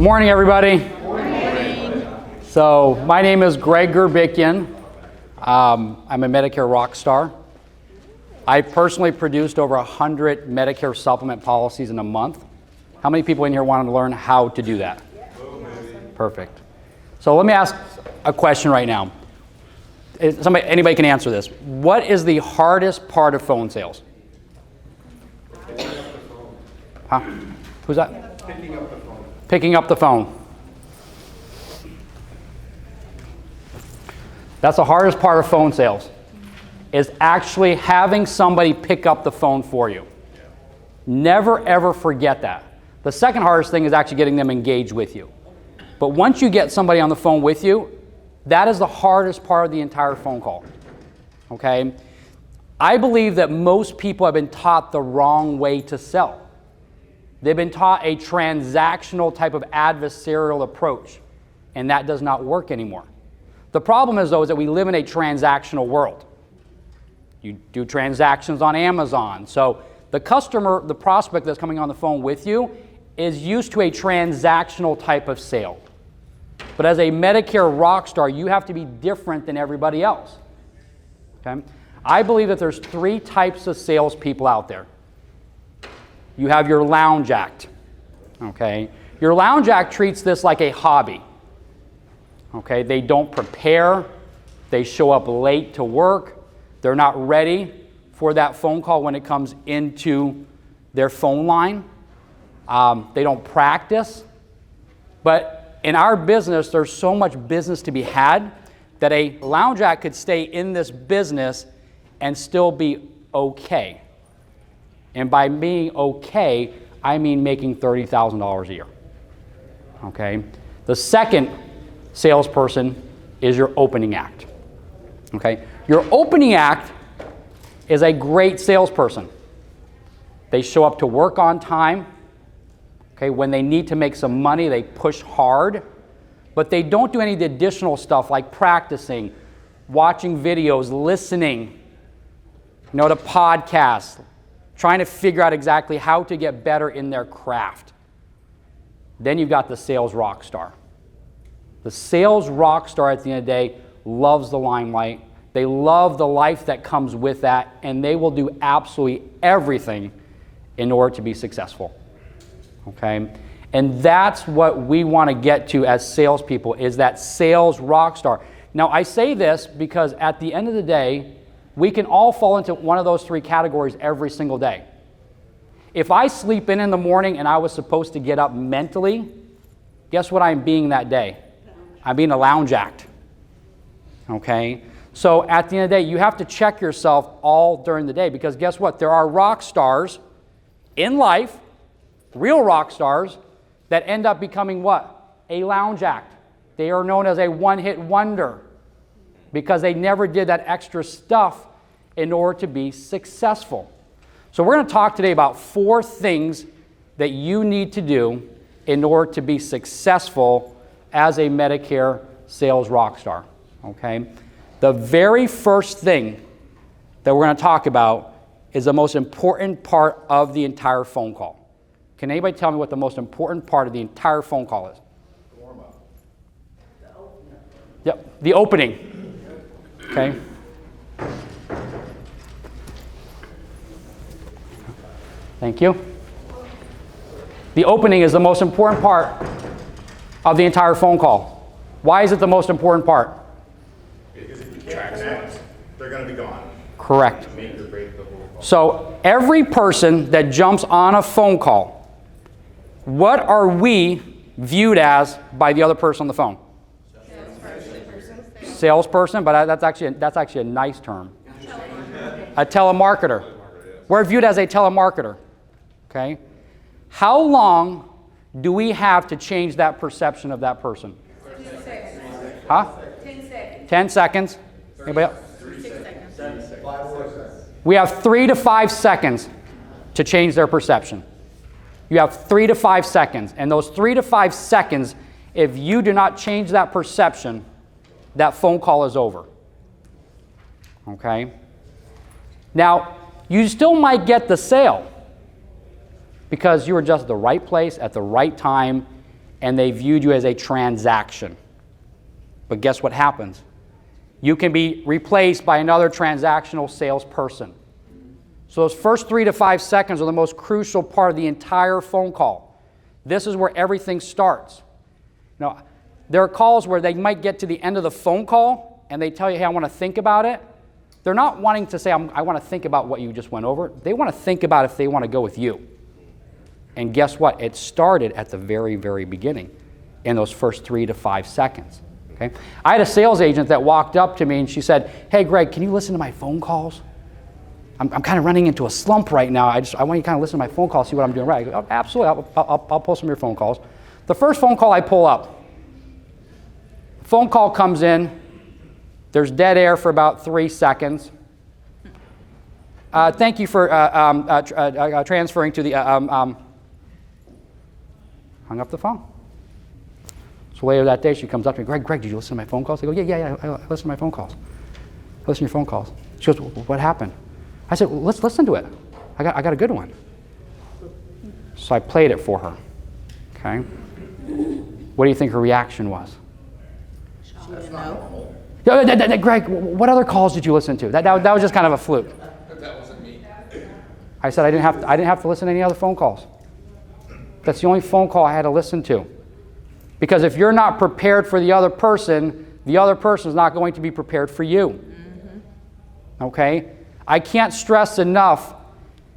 Morning, everybody. Morning. So my name is Greg Gurbikian. I'm a Medicare Rockstar. I personally produced over 100 Medicare supplement policies in a month. How many people in here wanted to learn how to do that? Perfect. So let me ask a question right now. Anybody can answer this. What is the hardest part of phone sales? Huh? Who's that? Picking up the phone. Picking up the phone. That's the hardest part of phone sales, is actually having somebody pick up the phone for you. Never ever forget that. The second hardest thing is actually getting them engaged with you. But once you get somebody on the phone with you, that is the hardest part of the entire phone call. Okay? I believe that most people have been taught the wrong way to sell. They've been taught a transactional type of adversarial approach, and that does not work anymore. The problem is, though, is that we live in a transactional world. You do transactions on Amazon. So the customer, the prospect that's coming on the phone with you is used to a transactional type of sale. But as a Medicare Rockstar, you have to be different than everybody else. Okay? I believe that there's three types of salespeople out there. You have your lounge act. Okay? Your lounge act treats this like a hobby. Okay? They don't prepare. They show up late to work. They're not ready for that phone call when it comes into their phone line. They don't practice. But in our business, there's so much business to be had that a lounge act could stay in this business and still be okay. And by being okay, I mean making $30,000 a year. Okay? The second salesperson is your opening act. Okay? Your opening act is a great salesperson. They show up to work on time. Okay? When they need to make some money, they push hard. But they don't do any of the additional stuff like practicing, watching videos, listening, to podcasts, trying to figure out exactly how to get better in their craft. Then you've got the sales rock star. The sales rock star at the end of the day loves the limelight. They love the life that comes with that, and they will do absolutely everything in order to be successful. Okay? And that's what we want to get to as salespeople, is that sales rock star. Now, I say this because at the end of the day, we can all fall into one of those three categories every single day. If I sleep in the morning and I was supposed to get up mentally, guess what I'm being that day? I'm being a lounge act. Okay? So at the end of the day, you have to check yourself all during the day, because guess what? There are rock stars in life, real rock stars, that end up becoming what? A lounge act. They are known as a one-hit wonder, because they never did that extra stuff in order to be successful. So we're going to talk today about 4 things that you need to do in order to be successful as a Medicare sales rockstar. Okay? The very first thing that we're going to talk about is the most important part of the entire phone call. Can anybody tell me what the most important part of the entire phone call is? The warm-up. Yep, the opening. Okay. Thank you. The opening is the most important part of the entire phone call. Why is it the most important part? Because if you can't connect, they're going to be gone. Correct. Make or break the whole call. So every person that jumps on a phone call, what are we viewed as by the other person on the phone? Salesperson, but that's actually a nice term. A telemarketer. We're viewed as a telemarketer. Okay? How long do we have to change that perception of that person? 10 seconds. Huh? 10 seconds. 10 seconds? Anybody else? 6 seconds. 7 seconds. 5 seconds. We have 3 to 5 seconds to change their perception. You have 3 to 5 seconds. And those 3 to 5 seconds, if you do not change that perception, that phone call is over. Okay? Now, you still might get the sale because you were just at the right place at the right time and they viewed you as a transaction. But guess what happens? You can be replaced by another transactional salesperson. So those first 3 to 5 seconds are the most crucial part of the entire phone call. This is where everything starts. Now, there are calls where they might get to the end of the phone call and they tell you, hey, I want to think about it. They're not wanting to say, I want to think about what you just went over. They want to think about if they want to go with you. And guess what? It started at the very, very beginning in those first 3 to 5 seconds. Okay? I had a sales agent that walked up to me and she said, hey, Greg, can you listen to my phone calls? I'm kind of running into a slump right now. I want you to kind of listen to my phone calls, see what I'm doing right. I go, oh, absolutely, I'll pull some of your phone calls. The first phone call I pull up, phone call comes in, there's dead air for about 3 seconds. Thank you for transferring to the, hung up the phone. So later that day, she comes up to me, Greg, did you listen to my phone calls? I go, yeah, I listen to my phone calls. I listen to your phone calls. She goes, what happened? I said, well, let's listen to it. I got a good one. So I played it for her, okay? What do you think her reaction was? That's not normal. Yeah, Greg, what other calls did you listen to? That was just kind of a fluke. That wasn't me. I said I didn't have to listen to any other phone calls. That's the only phone call I had to listen to. Because if you're not prepared for the other person is not going to be prepared for you. Mm-hmm. Okay? I can't stress enough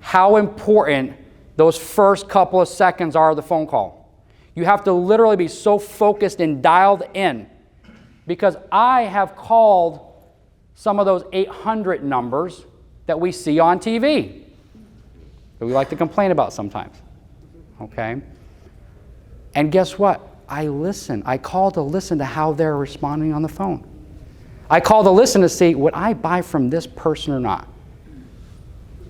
how important those first couple of seconds are of the phone call. You have to literally be so focused and dialed in. Because I have called some of those 800 numbers that we see on TV that we like to complain about sometimes. Okay? And guess what? I listen. I call to listen to how they're responding on the phone. I call to listen to see, would I buy from this person or not?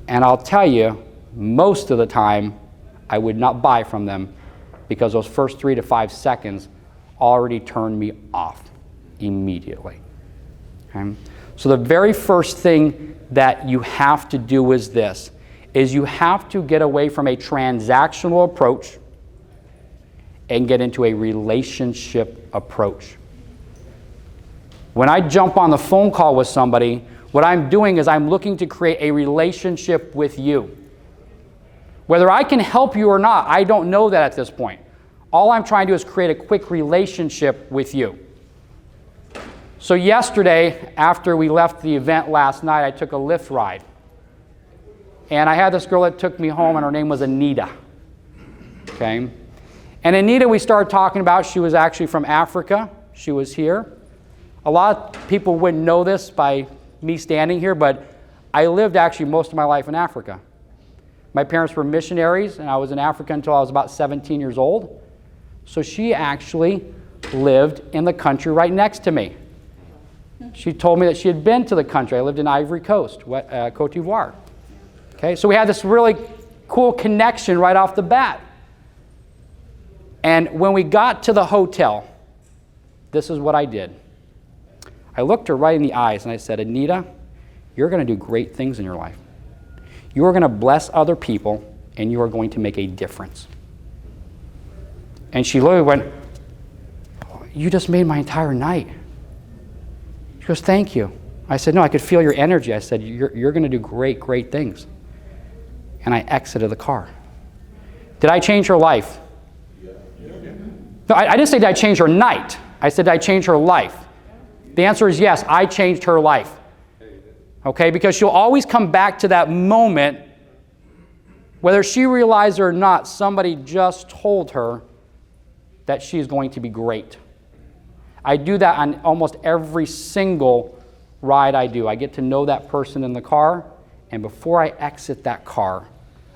And I'll tell you, most of the time, I would not buy from them because those first 3 to 5 seconds already turned me off immediately. Okay? So the very first thing that you have to do is this, is you have to get away from a transactional approach and get into a relationship approach. When I jump on the phone call with somebody, what I'm doing is I'm looking to create a relationship with you. Whether I can help you or not, I don't know that at this point. All I'm trying to do is create a quick relationship with you. So yesterday, after we left the event last night, I took a Lyft ride. And I had this girl that took me home, and her name was Anita. Okay? And Anita, we started talking about, she was actually from Africa. She was here. A lot of people wouldn't know this by me standing here, but I lived actually most of my life in Africa. My parents were missionaries, and I was in Africa until I was about 17 years old. So she actually lived in the country right next to me. She told me that she had been to the country. I lived in Ivory Coast, 𝗄𝗏𝗏𝗃. Okay, so we had this really cool connection right off the bat. And when we got to the hotel, this is what I did. I looked her right in the eyes and I said, Anita, you're going to do great things in your life. You are going to bless other people and you are going to make a difference. And she literally went, you just made my entire night. She goes, thank you. I said, no, I could feel your energy. I said, you're going to do great, great things. And I exited the car. Did I change her life? No, I didn't say did I change her night. I said, did I change her life? The answer is yes, I changed her life. Okay, because she'll always come back to that moment, whether she realized it or not, somebody just told her that she's going to be great. I do that on almost every single ride I do. I get to know that person in the car, and before I exit that car,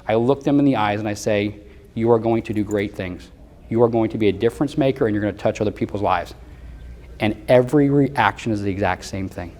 I look them in the eyes and I say, you are going to do great things. You are going to be a difference maker and you're going to touch other people's lives. And every reaction is the exact same thing.